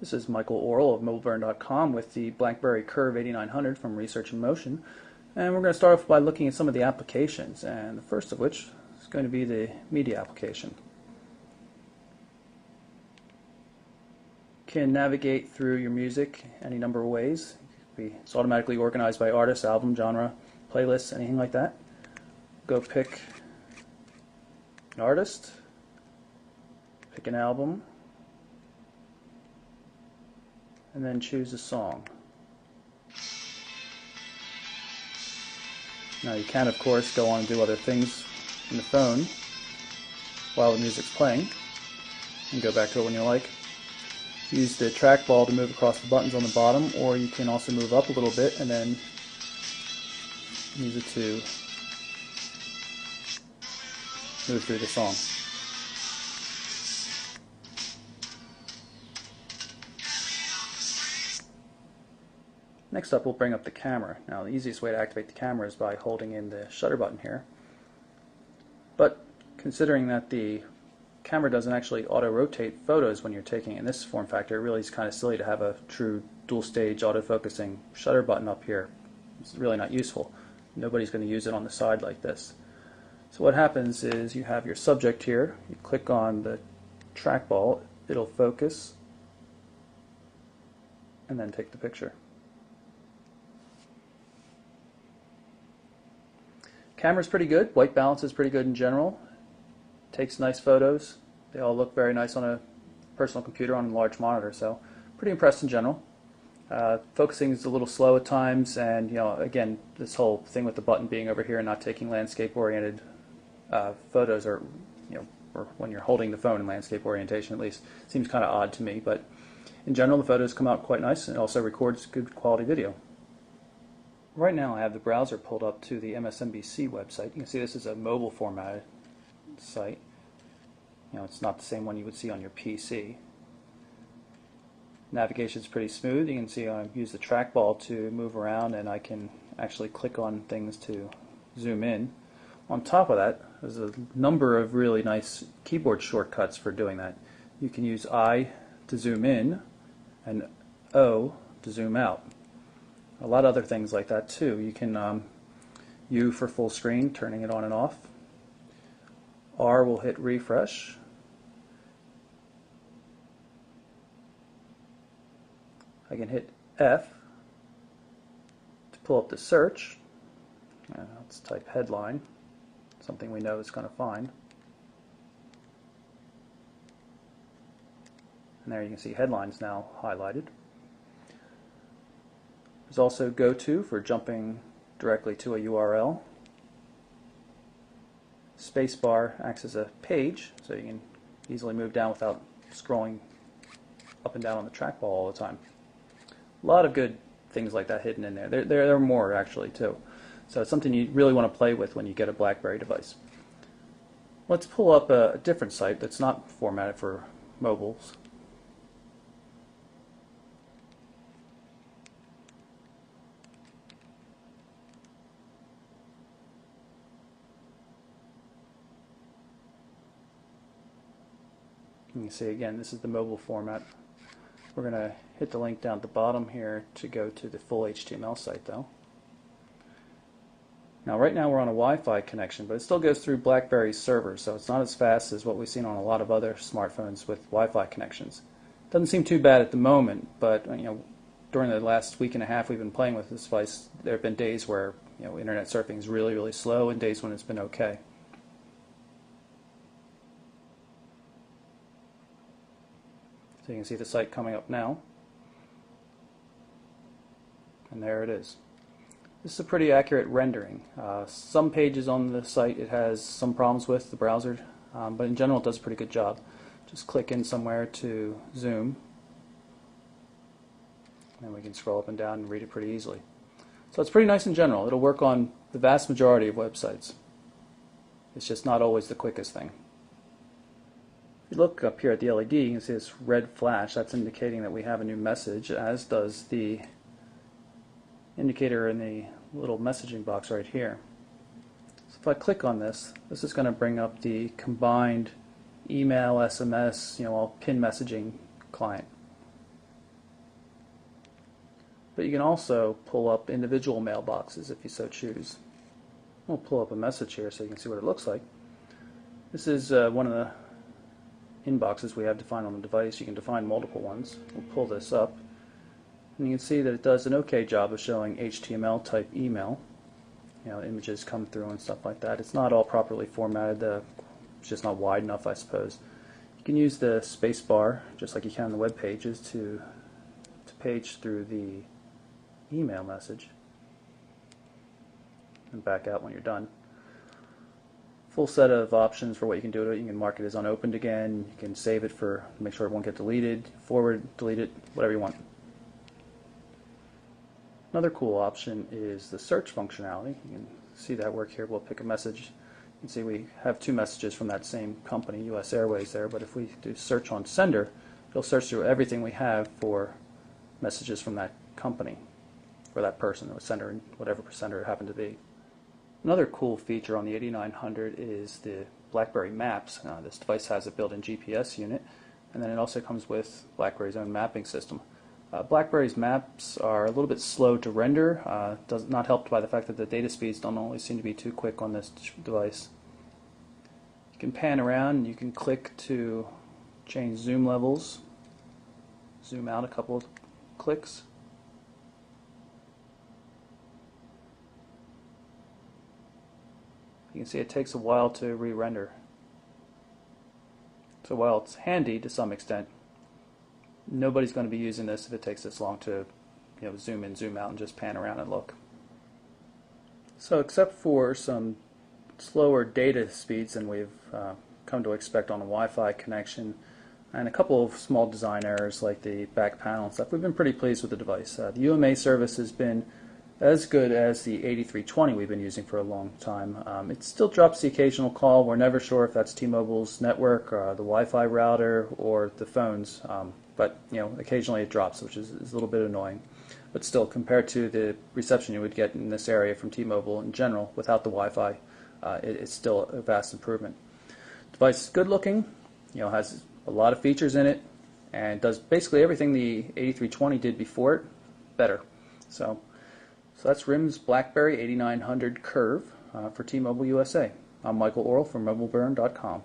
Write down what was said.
This is Michael Orrell of MobileBurn.com with the BlackBerry Curve 8900 from Research in Motion. And we're going to start off by looking at some of the applications, and the first of which is going to be the media application. You can navigate through your music any number of ways. It's automatically organized by artist, album, genre, playlists, anything like that. Go pick an artist, pick an album, and then choose a song. Now you can, of course, go on and do other things in the phone while the music's playing, and go back to it when you like. Use the trackball to move across the buttons on the bottom, or you can also move up a little bit and then use it to move through the song. Next up, we'll bring up the camera. Now, the easiest way to activate the camera is by holding in the shutter button here. But considering that the camera doesn't actually auto-rotate photos when you're taking it in this form factor, it really is kind of silly to have a true dual-stage auto-focusing shutter button up here. It's really not useful. Nobody's going to use it on the side like this. So what happens is you have your subject here. You click on the trackball, it'll focus, and then take the picture. Camera's pretty good. White balance is pretty good in general. Takes nice photos. They all look very nice on a personal computer on a large monitor, so pretty impressed in general. Focusing is a little slow at times, and again, this whole thing with the button being over here and not taking landscape-oriented photos, or or when you're holding the phone in landscape orientation, at least, seems kind of odd to me. But in general, the photos come out quite nice, and it also records good quality video. Right now I have the browser pulled up to the MSNBC website. You can see this is a mobile formatted site. It's not the same one you would see on your PC. Navigation is pretty smooth. You can see I use the trackball to move around, and I can actually click on things to zoom in. On top of that, there's a number of really nice keyboard shortcuts for doing that. You can use I to zoom in and O to zoom out. A lot of other things like that too. You can U for full screen, turning it on and off. R will hit refresh. I can hit F to pull up the search. Let's type headline, something we know it's going to find. And there you can see headlines now highlighted. There's also go to for jumping directly to a URL. Spacebar acts as a page, so you can easily move down without scrolling up and down on the trackball all the time. A lot of good things like that hidden in there. There are more actually too. So it's something you really want to play with when you get a BlackBerry device. Let's pull up a different site that's not formatted for mobiles. You can see again, this is the mobile format. We're going to hit the link down at the bottom here to go to the full HTML site though. Now right now we're on a Wi-Fi connection, but it still goes through BlackBerry's server, so it's not as fast as what we've seen on a lot of other smartphones with Wi-Fi connections. Doesn't seem too bad at the moment, but during the last week and a half we've been playing with this device, there have been days where internet surfing is really, really slow, and days when it's been okay. So you can see the site coming up now, and there it is. This is a pretty accurate rendering. Some pages on the site it has some problems with, the browser, but in general it does a pretty good job. Just click in somewhere to zoom, and we can scroll up and down and read it pretty easily. So it's pretty nice in general. It'll work on the vast majority of websites. It's just not always the quickest thing. If you look up here at the LED, you can see this red flash. That's indicating that we have a new message, as does the indicator in the little messaging box right here. So if I click on this, this is going to bring up the combined email, SMS, all pin messaging client. but you can also pull up individual mailboxes if you so choose. We'll pull up a message here so you can see what it looks like. This is one of the inboxes we have defined on the device. You can define multiple ones. We'll pull this up, and you can see that it does an okay job of showing HTML type email. You know, images come through and stuff like that. It's not all properly formatted. It's just not wide enough, I suppose. You can use the space bar, just like you can on the web pages, to page through the email message and back out when you're done. Full set of options for what you can do to it. You can mark it as unopened again. You can save it for make sure it won't get deleted, forward, delete it, whatever you want. Another cool option is the search functionality. You can see that work here. We'll pick a message. You can see we have two messages from that same company, US Airways there, but if we do search on sender, it'll search through everything we have for messages from that company, for that person, or sender, whatever sender it happened to be. Another cool feature on the 8900 is the BlackBerry Maps. This device has a built-in GPS unit, and then it also comes with BlackBerry's own mapping system. BlackBerry's maps are a little bit slow to render, not helped by the fact that the data speeds don't always seem to be too quick on this device. You can pan around and you can click to change zoom levels, zoom out a couple of clicks. You can see it takes a while to re-render. So while it's handy to some extent, nobody's going to be using this if it takes this long to zoom in, zoom out, and just pan around and look. So except for some slower data speeds than we've come to expect on a Wi-Fi connection, and a couple of small design errors like the back panel and stuff, we've been pretty pleased with the device. The UMA service has been as good as the 8320 we've been using for a long time. It still drops the occasional call. We're never sure if that's T-Mobile's network, the Wi-Fi router, or the phones. But occasionally it drops, which is a little bit annoying. But still, compared to the reception you would get in this area from T-Mobile in general, without the Wi-Fi, it's still a vast improvement. The device is good looking, has a lot of features in it, and does basically everything the 8320 did before it, better. So that's RIM's BlackBerry 8900 Curve for T-Mobile USA. I'm Michael Orrell from MobileBurn.com.